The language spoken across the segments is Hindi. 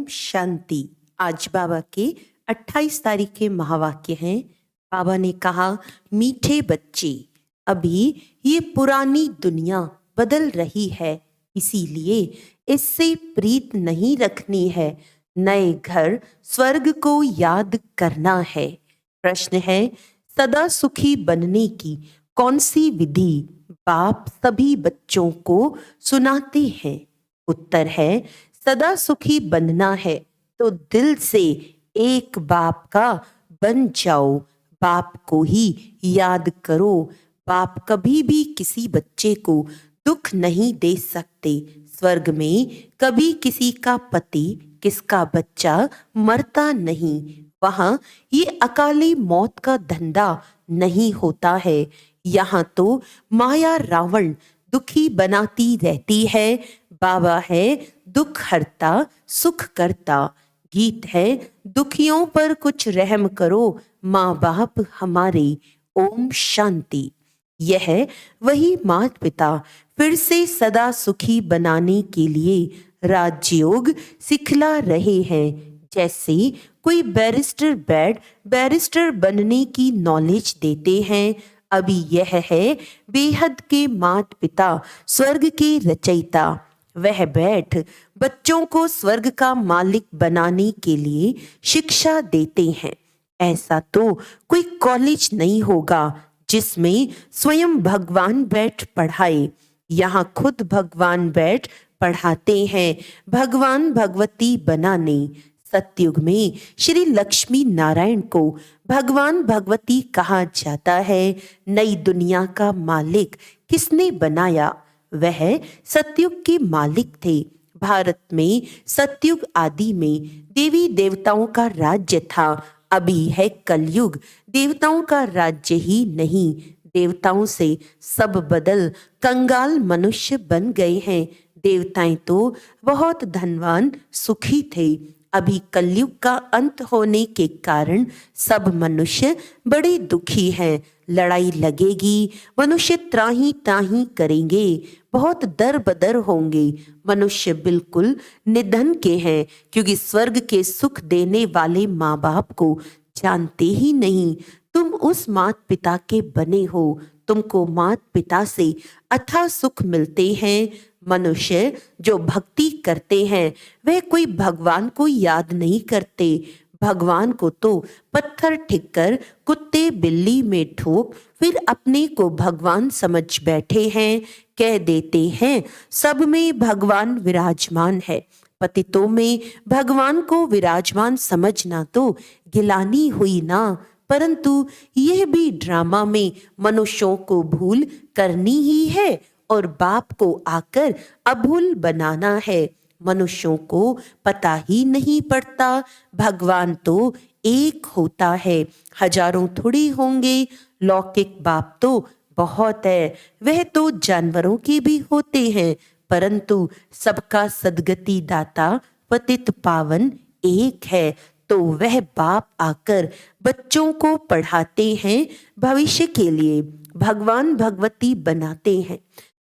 शांति। आज बाबा के 28 तारीख के महावाक्य हैं। बाबा ने कहा, मीठे बच्चे, अभी ये पुरानी दुनिया बदल रही है, इसीलिए इससे प्रीत नहीं रखनी है। नए घर स्वर्ग को याद करना है। प्रश्न है, सदा सुखी बनने की कौन सी विधि बाप सभी बच्चों को सुनाते हैं? उत्तर है, सदा सुखी बनना है तो दिल से एक बाप का बन जाओ। बाप को ही याद करो। बाप कभी भी किसी बच्चे को दुख नहीं दे सकते। स्वर्ग में कभी किसी का पति, किसका बच्चा मरता नहीं। वहां ये अकाली मौत का धंधा नहीं होता है। यहाँ तो माया रावण दुखी बनाती रहती है। बाबा है दुख हरता सुख करता। गीत है, दुखियों पर कुछ रहम करो माँ बाप हमारे। ओम शांति। यह वही माता पिता फिर से सदा सुखी बनाने के लिए राजयोग सिखला रहे हैं। जैसे कोई बैरिस्टर बनने की नॉलेज देते हैं। अभी यह है बेहद के माता पिता, स्वर्ग के रचयिता। वह बैठ बच्चों को स्वर्ग का मालिक बनाने के लिए शिक्षा देते हैं। ऐसा तो कोई कॉलेज नहीं होगा जिसमें स्वयं भगवान बैठ पढ़ाए। यहाँ खुद भगवान बैठ पढ़ाते हैं भगवान भगवती बनाने। सतयुग में श्री लक्ष्मी नारायण को भगवान भगवती कहा जाता है। नई दुनिया का मालिक किसने बनाया? वह सतयुग के मालिक थे। भारत में सतयुग आदि में देवी देवताओं का राज्य था। अभी है कलयुग, देवताओं का राज्य ही नहीं। देवताओं से सब बदल कंगाल मनुष्य बन गए हैं। देवताएं तो बहुत धनवान सुखी थे। अभी कलयुग का अंत होने के कारण सब मनुष्य बड़े दुखी हैं। लड़ाई लगेगी, मनुष्य त्राही त्राही करेंगे, बहुत दर बदर होंगे। मनुष्य बिल्कुल निधन के हैं, क्योंकि स्वर्ग के सुख देने वाले माँ बाप को जानते ही नहीं। तुम उस माता पिता के बने हो। तुमको माता पिता से अथाह सुख मिलते हैं। मनुष्य जो भक्ति करते हैं वह कोई भगवान को याद नहीं करते। भगवान को तो पत्थर ठिक्कर, कुत्ते बिल्ली में ठोक फिर अपने को भगवान समझ बैठे हैं। कह देते हैं सब में भगवान विराजमान है। पतितों में भगवान को विराजमान समझना तो गिलानी हुई ना, परंतु यह भी ड्रामा में मनुष्यों को भूल करनी ही है और बाप को आकर अभूल बनाना है। मनुष्यों को पता ही नहीं पड़ता भगवान तो एक होता है, हजारों थोड़ी होंगे। लौकिक बाप तो बहुत है, वह तो जानवरों के भी होते हैं, परंतु सबका सदगति दाता पतित पावन एक है। तो वह बाप आकर बच्चों को पढ़ाते हैं, भविष्य के लिए भगवान भगवती बनाते हैं।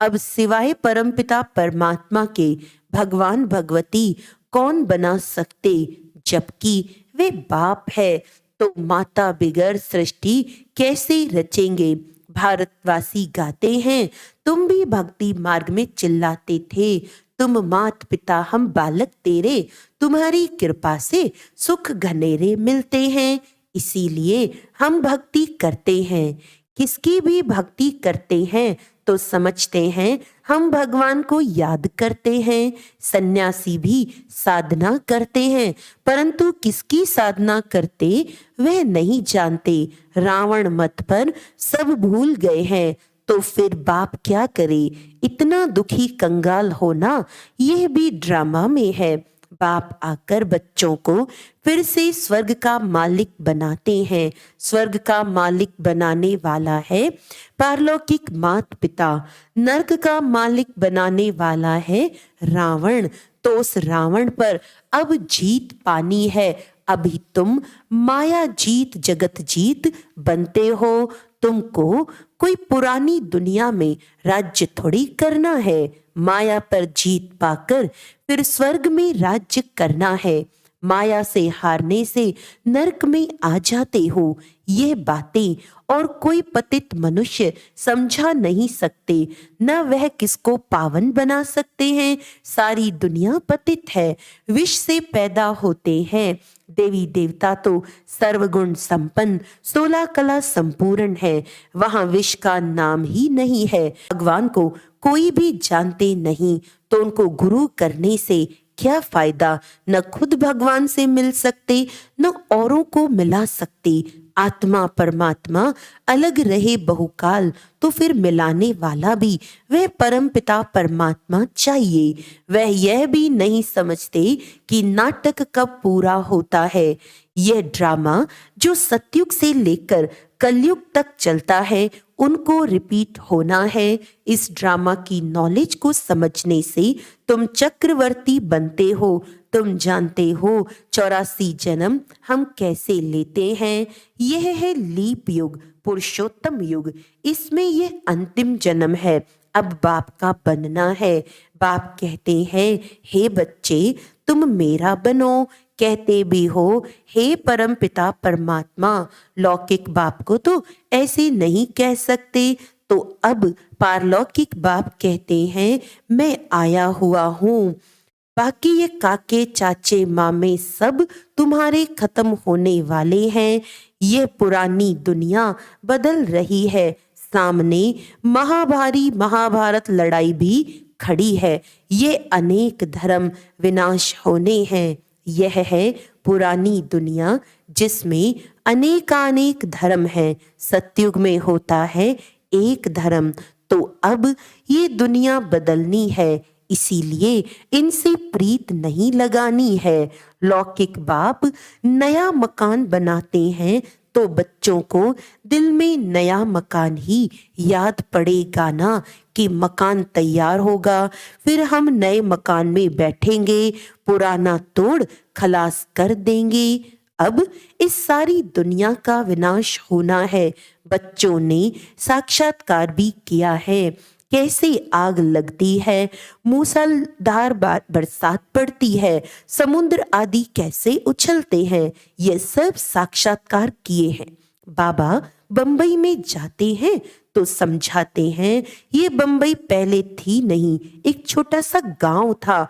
अब सिवाय परमपिता परमात्मा के भगवान भगवती कौन बना सकते? जबकि वे बाप है तो माता बिगर सृष्टि कैसे रचेंगे? भारतवासी गाते हैं, तुम भी भक्ति मार्ग में चिल्लाते थे, तुम मात पिता हम बालक तेरे, तुम्हारी कृपा से सुख घनेरे मिलते हैं, इसीलिए हम भक्ति करते हैं। किसकी भी भक्ति करते हैं तो समझते हैं हम भगवान को याद करते हैं। सन्यासी भी साधना करते हैं, परंतु किसकी साधना करते वह नहीं जानते। रावण मत पर सब भूल गए हैं, तो फिर बाप क्या करे? इतना दुखी कंगाल होना यह भी ड्रामा में है। बाप आकर बच्चों को फिर से स्वर्ग का मालिक बनाते हैं। स्वर्ग का मालिक बनाने वाला है पारलौकिक माता पिता। नरक का मालिक बनाने वाला है रावण। तो उस रावण पर अब जीत पानी है। अभी तुम माया जीत जगत जीत बनते हो। तुमको कोई पुरानी दुनिया में राज्य थोड़ी करना है, माया पर जीत पाकर फिर स्वर्ग में राज्य करना है। माया से हारने से नरक में आ जाते हो। यह बातें और कोई पतित मनुष्य समझा नहीं सकते, न वह किसको पावन बना सकते हैं। सारी दुनिया पतित है, विष से पैदा होते हैं। देवी देवता तो सर्वगुण संपन्न 16 कला संपूर्ण है, वहां विष का नाम ही नहीं है। भगवान को कोई भी जानते नहीं तो उनको गुरु करने से क्या फायदा। न खुद भगवान से मिल सकते न औरों को मिला सकते। आत्मा परमात्मा अलग रहे बहुकाल तो फिर मिलाने वाला भी वह परम पिता परमात्मा चाहिए। वह यह भी नहीं समझते कि नाटक कब पूरा होता है। यह ड्रामा जो सतयुग से लेकर कलयुग तक चलता है उनको रिपीट होना है। इस ड्रामा की नॉलेज को समझने से तुम चक्रवर्ती बनते हो। तुम जानते हो 84 जन्म हम कैसे लेते हैं। यह है लीप युग, पुरुषोत्तम युग। इसमें यह अंतिम जन्म है। अब बाप का बनना है। बाप कहते हैं, हे बच्चे तुम मेरा बनो। कहते भी हो, हे परम पिता परमात्मा। लौकिक बाप को तो ऐसे नहीं कह सकते, तो अब पारलौकिक बाप कहते हैं, मैं आया हुआ हूँ। बाकी ये काके चाचे मामे सब तुम्हारे खत्म होने वाले हैं। ये पुरानी दुनिया बदल रही है। सामने महाभारी महाभारत लड़ाई भी खड़ी है। ये अनेक धर्म विनाश होने हैं। यह है पुरानी दुनिया जिसमें अनेकानेक धर्म हैं। सतयुग में होता है एक धर्म। तो अब ये दुनिया बदलनी है, इसीलिए इनसे प्रीत नहीं लगानी है। लौकिक बाप नया मकान बनाते हैं तो बच्चों को दिल में नया मकान ही याद पड़ेगा ना कि मकान तैयार होगा, फिर हम नए मकान में बैठेंगे, पुराना तोड़ खलास कर देंगे। अब इस सारी दुनिया का विनाश होना है। बच्चों ने साक्षात्कार भी किया है। कैसे आग लगती है, मूसलाधार बरसात पड़ती है, समुद्र आदि कैसे उछलते हैं, ये सब साक्षात्कार किए हैं। बाबा बंबई में जाते हैं तो समझाते हैं, ये बंबई पहले थी नहीं, एक छोटा सा गांव था।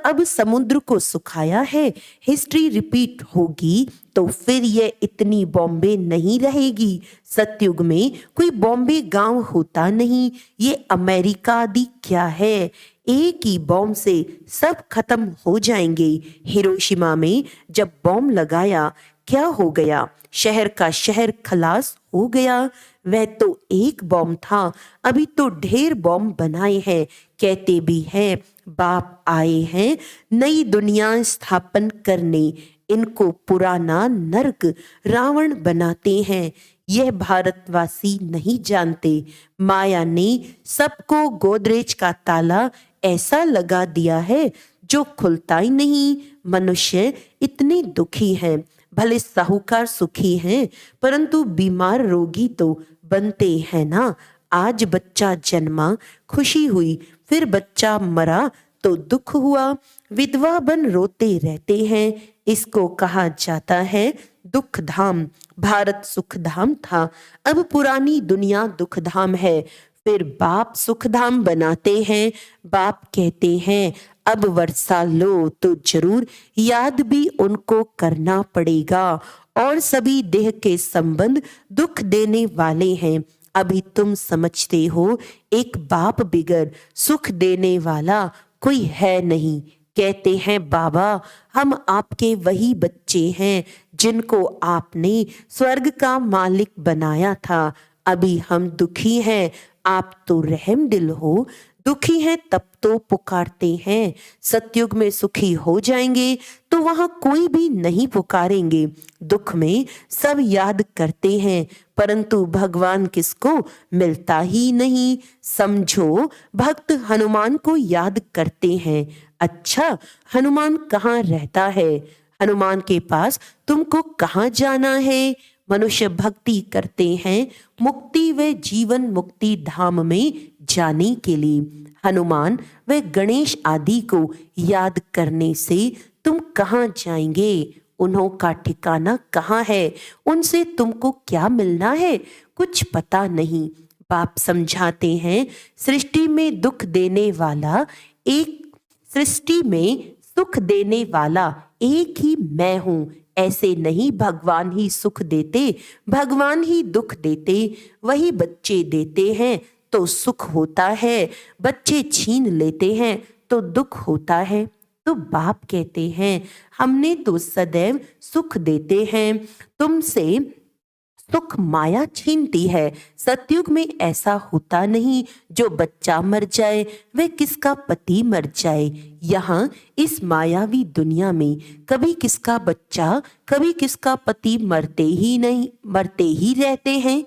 अब समुद्र को सुखाया है। हिस्ट्री रिपीट होगी तो फिर ये इतनी बॉम्बे नहीं रहेगी। सतयुग में कोई बॉम्बे गांव होता नहीं। ये अमेरिका आदि क्या है, एक ही बॉम्ब से सब खत्म हो जाएंगे। हिरोशिमा में जब बॉम्ब लगाया क्या हो गया, शहर का शहर खलास हो गया। वह तो एक बॉम्ब था, अभी तो ढेर बॉम्ब बनाए हैं। कहते भी हैं बाप आए हैं नई दुनिया स्थापन करने, इनको पुराना नरक रावण बनाते हैं। यह भारतवासी नहीं जानते। माया ने सबको गोदरेज का ताला ऐसा लगा दिया है जो खुलता ही नहीं। मनुष्य इतने दुखी हैं, भले साहूकार सुखी हैं, परंतु बीमार रोगी तो बनते हैं ना। आज बच्चा जन्मा खुशी हुई, फिर बच्चा मरा तो दुख हुआ। विधवा बन रोते रहते हैं। इसको कहा जाता है दुख धाम। भारत सुख धाम था, अब पुरानी दुनिया दुख धाम है। फिर बाप सुखधाम बनाते हैं। बाप कहते हैं अब वर्षा लो तो जरूर याद भी उनको करना पड़ेगा, और सभी देह के संबंध दुख देने वाले हैं। अभी तुम समझते हो एक बाप बिगर सुख देने वाला कोई है नहीं। कहते हैं बाबा हम आपके वही बच्चे हैं जिनको आपने स्वर्ग का मालिक बनाया था। अभी हम दुखी हैं, आप तो रहम दिल हो। दुखी हैं तब तो पुकारते हैं। सतयुग में सुखी हो जाएंगे तो वहां कोई भी नहीं पुकारेंगे। दुख में सब याद करते हैं, परंतु भगवान किसको मिलता ही नहीं। समझो भक्त हनुमान को याद करते हैं। अच्छा, हनुमान कहाँ रहता है? हनुमान के पास तुमको कहाँ जाना है? मनुष्य भक्ति करते हैं मुक्ति व जीवन मुक्ति धाम में जाने के लिए। हनुमान व गणेश आदि को याद करने से तुम कहाँ जाएंगे? उन्हों का ठिकाना कहाँ है? उनसे तुमको क्या मिलना है? कुछ पता नहीं। बाप समझाते हैं सृष्टि में दुख देने वाला सृष्टि में सुख देने वाला एक ही मैं हूं। ऐसे नहीं भगवान ही सुख देते, भगवान ही दुख देते। वही बच्चे देते हैं तो सुख होता है, बच्चे छीन लेते हैं तो दुख होता है। तो बाप कहते हैं हमने तो सदैव सुख देते हैं, तुमसे सुख माया छीनती है। सतयुग में ऐसा होता नहीं जो बच्चा मर जाए वह किसका पति मर जाए। यहाँ इस मायावी दुनिया में कभी किसका बच्चा कभी किसका पति मरते ही रहते हैं।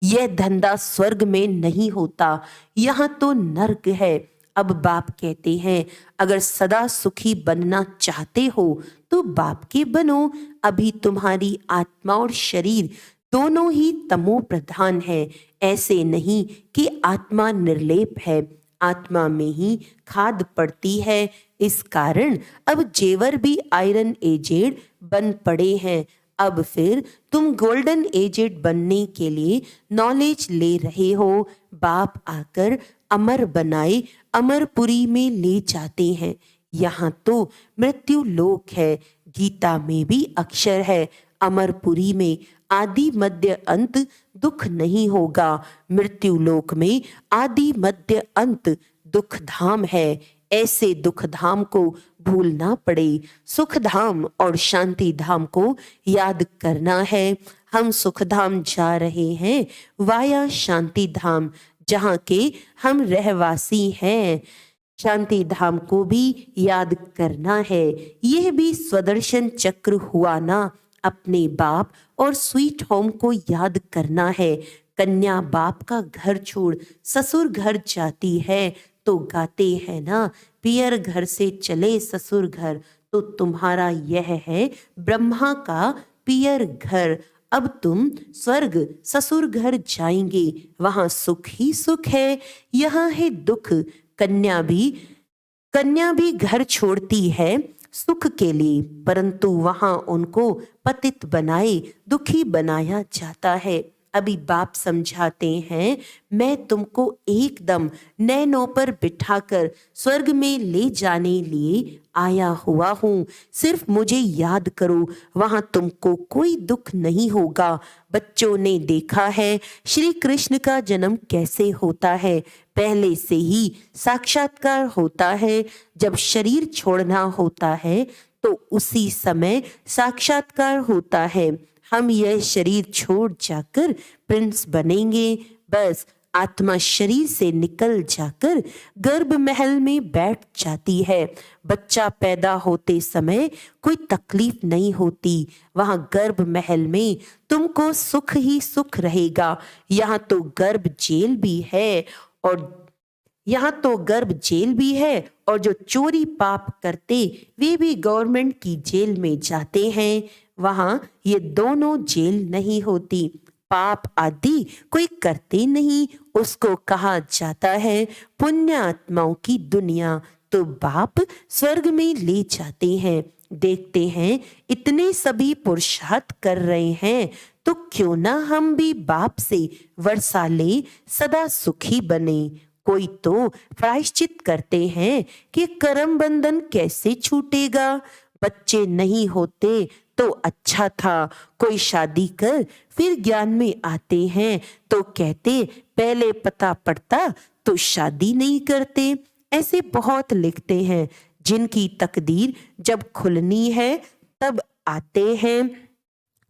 यह धंधा स्वर्ग में नहीं होता, यहाँ तो नर्क है। अब बाप कहते हैं अगर सदा सुखी बनना चाहते हो तो बाप के बनो। अभी तुम्हारी आत्मा और शरीर दोनों ही तमो प्रधान है। ऐसे नहीं कि आत्मा निर्लेप है, आत्मा में ही खाद पड़ती है। इस कारण अब जेवर भी आयरन एजेड बन पड़े हैं। अब फिर तुम गोल्डन एजेड बनने के लिए नॉलेज ले रहे हो। बाप आकर अमर बनाए अमरपुरी में ले जाते हैं। यहाँ तो मृत्यु लोक है। गीता में भी अक्षर है अमरपुरी में आदि मध्य अंत दुख नहीं होगा। मृत्यु लोक में आदि मध्य अंत दुख धाम है। ऐसे दुख धाम को भूल ना पड़े। सुख धाम और शांति धाम को याद करना है। हम सुख धाम जा रहे हैं वाया शांति धाम, जहाँ के हम रहवासी हैं। शांति धाम को भी याद करना है। यह भी स्वदर्शन चक्र हुआ ना। अपने बाप और स्वीट होम को याद करना है। कन्या बाप का घर छोड़ ससुर घर जाती है तो गाते हैं ना, पियर घर से चले ससुर घर। तो तुम्हारा यह है ब्रह्मा का पियर घर। अब तुम स्वर्ग ससुर घर जाएंगे, वहां सुख ही सुख है, यहाँ है दुख। कन्या भी घर छोड़ती है सुख के लिए, परंतु वहां उनको पतित बनाए दुखी बनाया जाता है। अभी बाप समझाते हैं मैं तुमको एकदम नैनों पर बिठाकर स्वर्ग में ले जाने लिए आया हुआ हूँ। सिर्फ मुझे याद करो, वहां तुमको कोई दुख नहीं होगा। बच्चों ने देखा है श्री कृष्ण का जन्म कैसे होता है। पहले से ही साक्षात्कार होता है। जब शरीर छोड़ना होता है तो उसी समय साक्षात्कार होता है। हम यह शरीर छोड़ जाकर प्रिंस बनेंगे। बस आत्मा शरीर से निकल जाकर गर्भ महल में बैठ जाती है। बच्चा पैदा होते समय कोई तकलीफ नहीं होती। वहां गर्भ महल में तुमको सुख ही सुख रहेगा। यहाँ तो गर्भ जेल भी है और जो चोरी पाप करते वे भी गवर्नमेंट की जेल में जाते हैं। वहां ये दोनों जेल नहीं होती। पाप आदि कोई करते नहीं, उसको कहा जाता है पुण्य आत्माओं की दुनिया। तो बाप स्वर्ग में ले जाते हैं। देखते हैं इतने सभी पुरुषार्थ कर रहे हैं तो क्यों ना हम भी बाप से वर्षा ले सदा सुखी बने। कोई तो प्रायश्चित करते हैं कि कर्म बंधन कैसे छूटेगा। बच्चे नहीं होते तो अच्छा था, कोई शादी कर फिर ज्ञान में आते हैं तो कहते पहले पता पड़ता तो शादी नहीं करते। ऐसे बहुत लिखते हैं। जिनकी तकदीर जब खुलनी है तब आते हैं,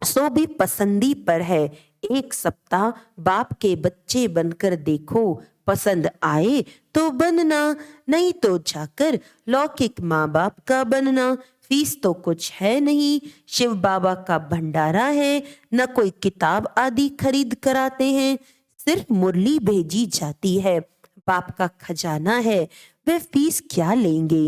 सो भी पसंदी पर है। एक सप्ताह बाप के बच्चे बनकर देखो, पसंद आए तो बनना, नहीं तो जाकर लौकिक माँ बाप का बनना। फीस तो कुछ है नहीं, शिव बाबा का भंडारा है, न कोई किताब आदि खरीद कराते हैं। सिर्फ मुरली भेजी जाती है। बाप का खजाना है, वे फीस क्या लेंगे।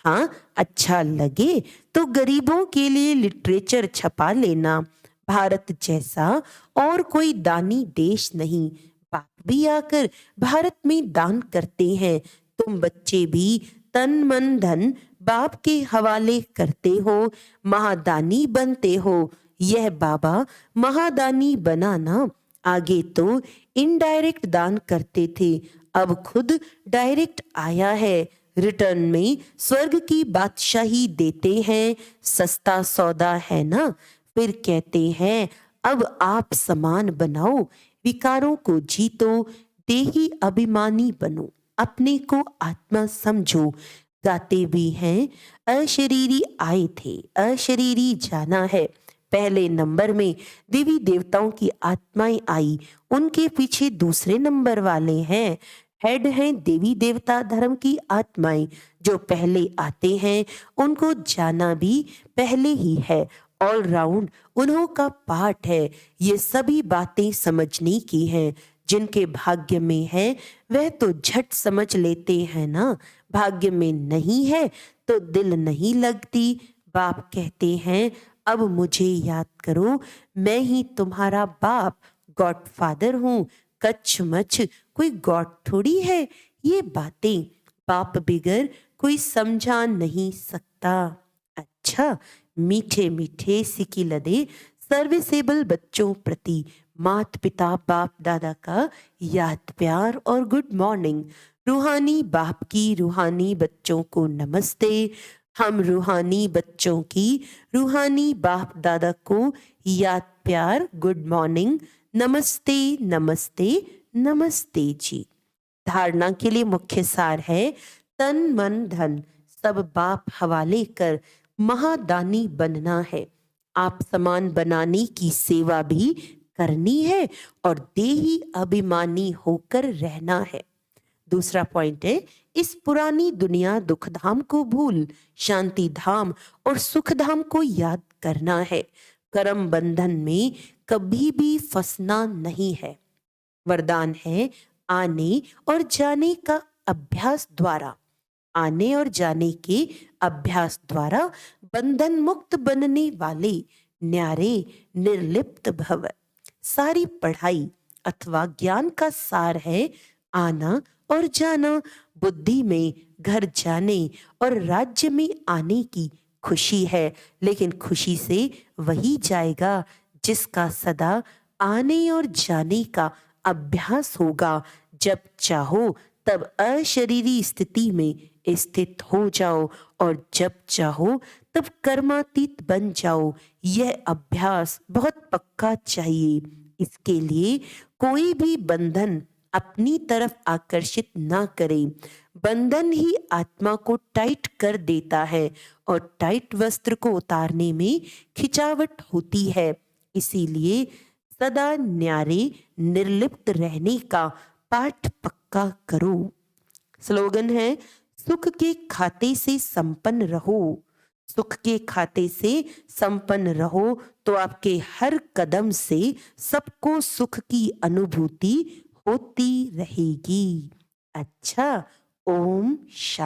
हाँ, अच्छा लगे तो गरीबों के लिए लिटरेचर छपा लेना। भारत जैसा और कोई दानी देश नहीं। बाप भी आकर भारत में दान करते हैं। तुम बच्चे भी तन मन धन बाप के हवाले करते हो, महादानी बनते हो। यह बाबा महादानी बनाना, आगे तो इनडायरेक्ट दान करते थे, अब खुद डायरेक्ट आया है। रिटर्न में स्वर्ग की बादशाही देते हैं, सस्ता सौदा है ना। फिर कहते हैं अब आप समान बनाओ, विकारों को जीतो, देही अभिमानी बनो, अपने को आत्मा समझो। गाते भी हैं अशरीरी आए थे, अशरीरी जाना है। पहले नंबर में देवी देवताओं की आत्माएं आई, उनके पीछे दूसरे नंबर वाले हैं। हेड हैं देवी देवता धर्म की आत्माएं, जो पहले आते हैं उनको जाना भी पहले ही है। ऑल राउंड उन्हों का पाठ है। ये सभी बातें समझने की हैं। जिनके भाग्य में है वह तो झट समझ लेते हैं ना, भाग्य में नहीं है तो दिल नहीं लगती। बाप कहते हैं अब मुझे याद करो, मैं ही तुम्हारा बाप गॉडफादर हूँ। कच्छ मच्छ कोई गॉड थोड़ी है। ये बातें बाप बिगर कोई समझा नहीं सकता। अच्छा, मीठे मीठे सिकी लदे सर्विसेबल बच्चों प्रति माता पिता बाप दादा का याद प्यार और गुड मॉर्निंग। रूहानी बाप की रूहानी बच्चों को नमस्ते। हम रूहानी बच्चों की रूहानी बाप दादा को याद प्यार गुड मॉर्निंग, नमस्ते नमस्ते नमस्ते जी। धारणा के लिए मुख्य सार है तन मन धन सब बाप हवाले कर महादानी बनना है। आप समान बनाने की सेवा भी करनी है और देही अभिमानी होकर रहना है। दूसरा पॉइंट है इस पुरानी दुनिया दुखधाम को भूल शांति धाम और सुख धाम को याद करना है। कर्म बंधन में कभी भी फंसना नहीं है। वरदान है आने और जाने का अभ्यास द्वारा, आने और जाने के अभ्यास द्वारा बंधन मुक्त बनने वाले न्यारे निर्लिप्त भव। सारी पढ़ाई अथवा ज्ञान का सार है आना और जाना। बुद्धि में घर जाने और राज्य में आने की खुशी है, लेकिन खुशी से वही जाएगा जिसका सदा आने और जाने का अभ्यास होगा। जब चाहो तब अशरीरी स्थिति में स्थित हो जाओ और जब चाहो तब कर्मातीत बन जाओ। यह अभ्यास बहुत पक्का चाहिए। इसके लिए कोई भी बंधन अपनी तरफ आकर्षित ना करे। बंधन ही आत्मा को टाइट कर देता है और टाइट वस्त्र को उतारने में खिंचावट होती है। इसीलिए सदा न्यारे निर्लिप्त रहने का पाठ पक्का करो। स्लोगन है सुख के खाते से संपन्न रहो। सुख के खाते से संपन्न रहो तो आपके हर कदम से सबको सुख की अनुभूति होती रहेगी। अच्छा, ओम शांति।